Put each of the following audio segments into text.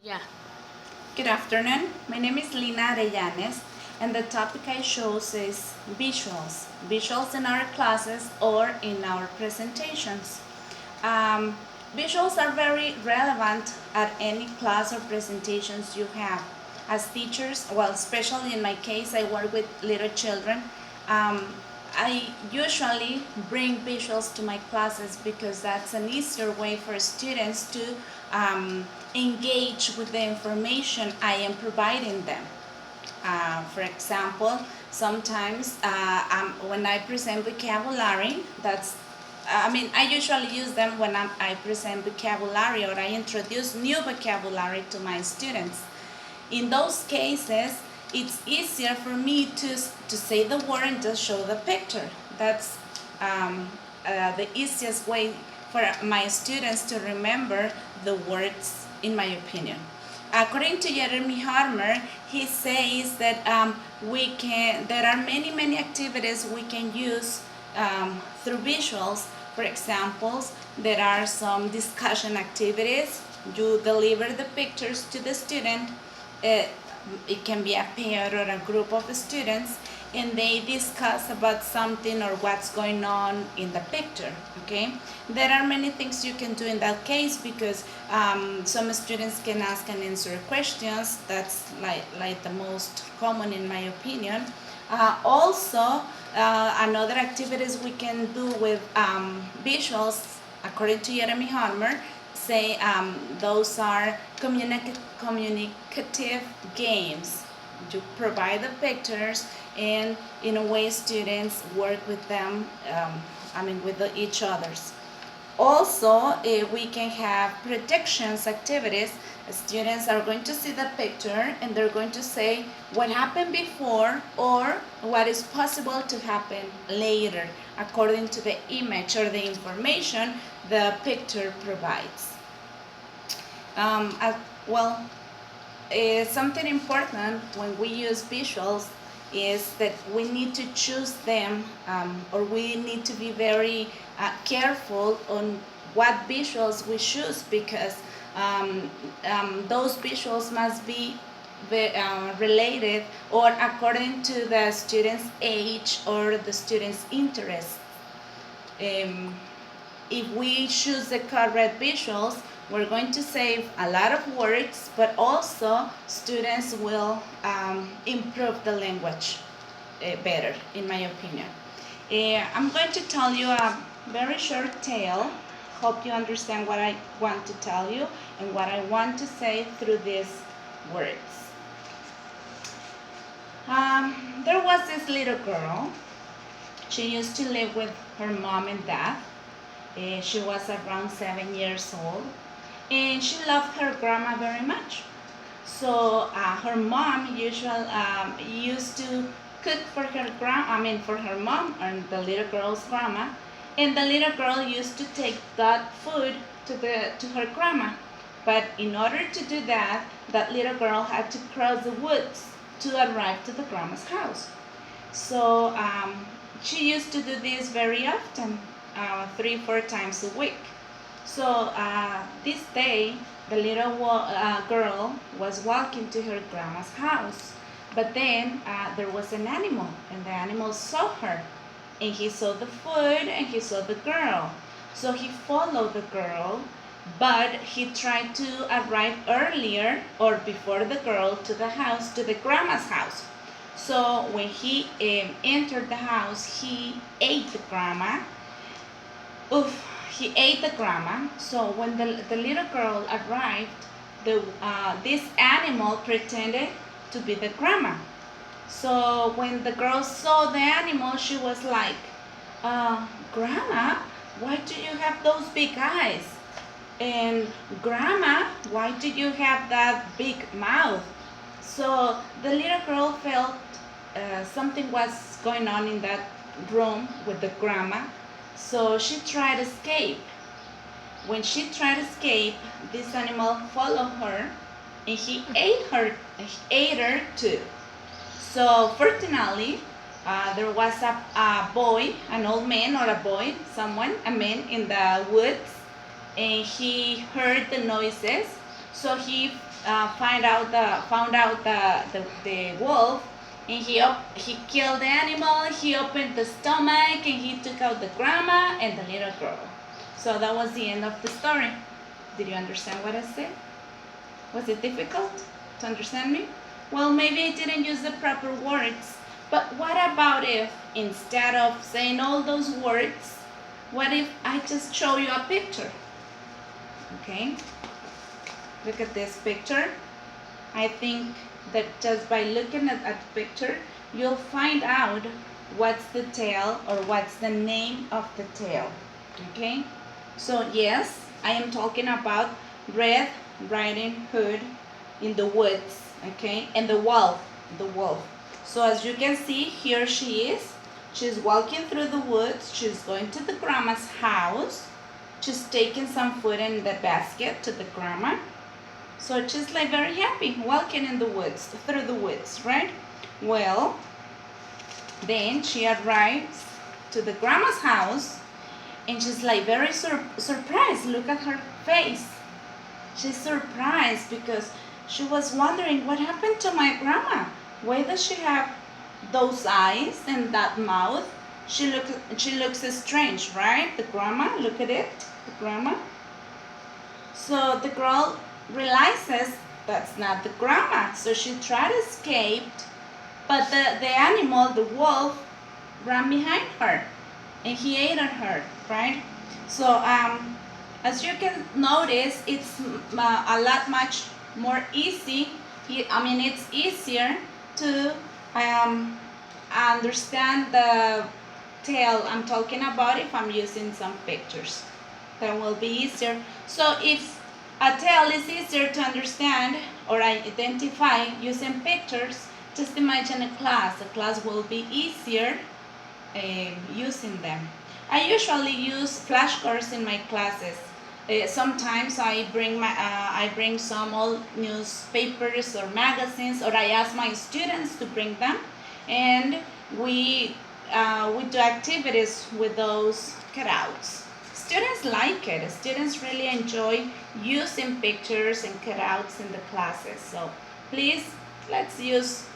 Yeah. Good afternoon. My name is Lina Arellanes, and the topic I chose is visuals. Visuals in our classes or in our presentations. Um, Visuals are very relevant at any class or presentations you have. As teachers, well, especially in my case, I work with little children. Um, I usually bring visuals to my classes because that's an easier way for students to engage with the information I am providing them. For example, sometimes when I present vocabulary, I usually use them when I present vocabulary or I introduce new vocabulary to my students. In those cases, it's easier for me to say the word and just show the picture. That's the easiest way for my students to remember the words, in my opinion. According to Jeremy Harmer, he says that there are many activities we can use through visuals. For example, there are some discussion activities. You deliver the pictures to the student. Uh, it can be a pair or a group of students, and they discuss about something or what's going on in the picture. Okay, there are many things you can do in that case because some students can ask and answer questions. That's like the most common in my opinion. Another activities we can do with visuals, according to Jeremy Harmer, say those are communicative games. You provide the pictures, and in a way students work with them, each others. Also, we can have predictions activities. Students are going to see the picture and they're going to say what happened before or what is possible to happen later according to the image or the information the picture provides. Um, uh, well, Something important when we use visuals is that we need to choose them, or we need to be very careful on what visuals we choose because those visuals must be related or according to the student's age or the student's interest. Um, if we choose the correct visuals, we're going to save a lot of words, but also students will improve the language better, in my opinion. I'm going to tell you a very short tale. Hope you understand what I want to tell you and what I want to say through these words. There was this little girl. She used to live with her mom and dad. She was around 7 years old, and she loved her grandma very much. So her mom used to cook for for her mom and the little girl's grandma, and the little girl used to take that food to her grandma. But in order to do that, that little girl had to cross the woods to arrive to the grandma's house. So she used to do this very often, 3, 4 times a week. So this day, the little girl was walking to her grandma's house, but then there was an animal, and the animal saw her, and he saw the food, and he saw the girl. So he followed the girl, but he tried to arrive earlier or before the girl to the house, to the grandma's house. So when he entered the house, he ate the grandma. Oof, he ate the grandma. So when the little girl arrived, this animal pretended to be the grandma. So when the girl saw the animal, she was like, Grandma, why do you have those big eyes? And Grandma, why do you have that big mouth? So the little girl felt something was going on in that room with the grandma. So she tried to escape. When she tried to escape, this animal followed her, and he ate her. He ate her too. So fortunately, there was a boy, an old man or a boy, someone, a man in the woods, and he heard the noises So he found out the wolf, and he killed the animal. He opened the stomach, and he took out the grandma and the little girl. So that was the end of the story. Did you understand what I said? Was it difficult to understand me? Well, maybe I didn't use the proper words. But what about if, instead of saying all those words, what if I just show you a picture? Okay, look at this picture. I think that just by looking at the picture, you'll find out what's the tail or what's the name of the tail. Okay, so yes, I am talking about Red Riding Hood in the woods. Okay, and the wolf. So as you can see, here she is. She's walking through the woods. She's going to the grandma's house. She's taking some food in the basket to the grandma. So she's like very happy walking in the woods, through the woods, right? Well, then she arrives to the grandma's house, and she's like very surprised. Look at her face. She's surprised because she was wondering what happened to my grandma. Why does she have those eyes and that mouth? She looks strange, right? The grandma, look at it, the grandma. So the girl realizes that's not the grandma. So she tried to escape, but the animal, the wolf, ran behind her, and he ate her, right? So as you can notice, it's a lot much more easy. It's easier to understand the tale I'm talking about if I'm using some pictures. That will be easier. So if a tale is easier to understand or identify using pictures, just imagine a class. A class will be easier using them. I usually use flashcards in my classes. Sometimes I bring some old newspapers or magazines, or I ask my students to bring them, and we do activities with those cutouts. Students like it. Students really enjoy using pictures and cutouts in the classes. So please, let's use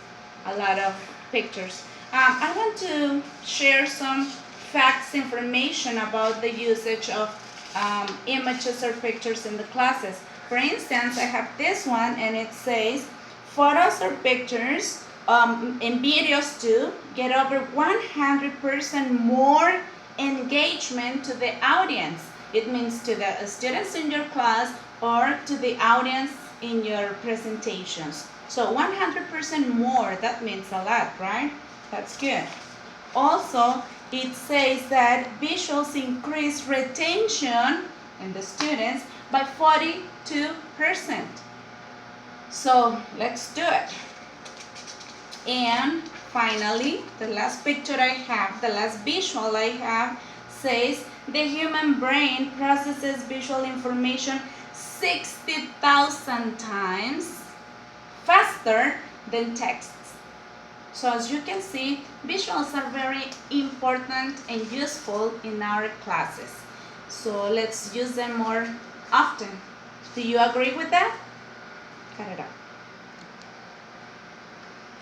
a lot of pictures. I want to share some facts, information about the usage of images or pictures in the classes. For instance, I have this one, and it says photos or pictures and videos too get over 100% more engagement to the audience. It means to the students in your class or to the audience in your presentations. So 100% more, that means a lot, right? That's good. Also, it says that visuals increase retention in the students by 42%. So let's do it. And finally, the last picture I have, the last visual I have, says the human brain processes visual information 60,000 times faster than text. So as you can see, visuals are very important and useful in our classes. So let's use them more often. Do you agree with that? Cut it up.